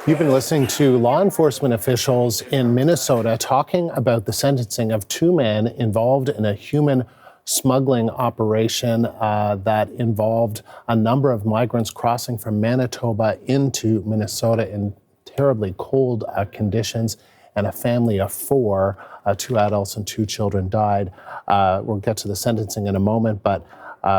You've been listening to law enforcement officials in Minnesota talking about the sentencing of two men involved in a human smuggling operation that involved a number of migrants crossing from Manitoba into Minnesota in terribly cold conditions, and a family of four, 2 adults and 2 children died. We'll get to the sentencing in a moment, but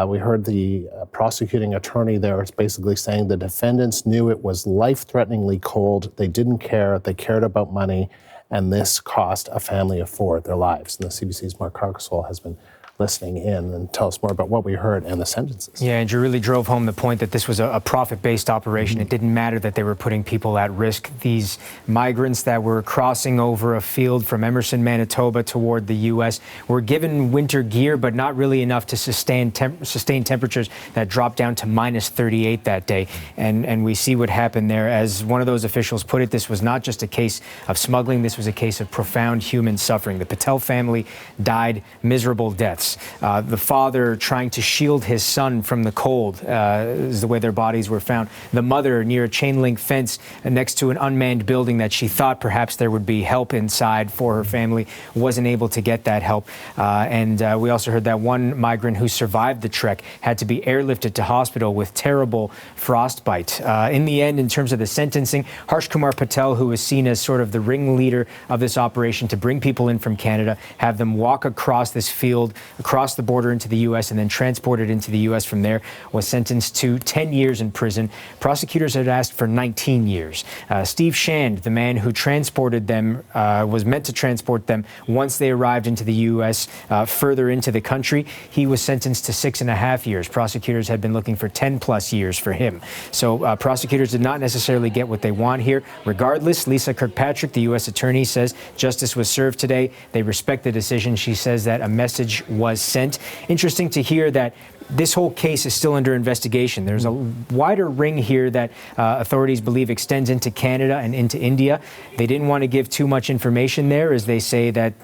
we heard the prosecuting attorney there is basically saying the defendants knew it was life-threateningly cold. They didn't care. They cared about money, and this cost a family of 4 their lives. And the CBC's Mark Harshkumar has been listening in and tell us more about what we heard and the sentences. Yeah, Andrew really drove home the point that this was a profit-based operation. It didn't matter that they were putting people at risk. These migrants that were crossing over a field from Emerson, Manitoba toward the U.S. were given winter gear, but not really enough to sustain temperatures that dropped down to minus 38 that day. And we see what happened there. As one of those officials put it, this was not just a case of smuggling. This was a case of profound human suffering. The Patel family died miserable deaths. The father trying to shield his son from the cold is the way their bodies were found. The mother near a chain link fence next to an unmanned building that she thought perhaps there would be help inside for her family, wasn't able to get that help. And we also heard that one migrant who survived the trek had to be airlifted to hospital with terrible frostbite. In the end, in terms of the sentencing, Harshkumar Patel, who was seen as sort of the ringleader of this operation to bring people in from Canada, have them walk across this field, across the border into the U.S. and then transported into the U.S. from there, was sentenced to 10 years in prison. Prosecutors had asked for 19 years. Steve Shand, the man who transported them, was meant to transport them once they arrived into the U.S. Further into the country. He was sentenced to 6.5 years. Prosecutors had been looking for 10 plus years for him. So prosecutors did not necessarily get what they want here. Regardless, Lisa Kirkpatrick, the U.S. attorney, says justice was served today. They respect the decision. She says that a message was sent. Interesting to hear that this whole case is still under investigation. There's a wider ring here that authorities believe extends into Canada and into India. They didn't want to give too much information there, as they say that,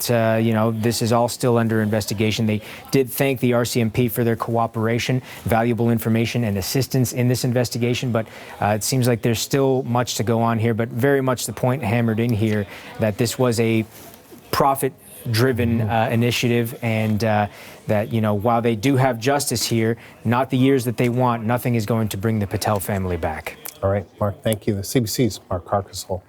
this is all still under investigation. They did thank the RCMP for their cooperation, valuable information and assistance in this investigation, but it seems like there's still much to go on here, but very much the point hammered in here that this was a profit-driven initiative, and that, while they do have justice here, not the years that they want, nothing is going to bring the Patel family back. All right, Mark, thank you. The CBC's Mark Harshkumar.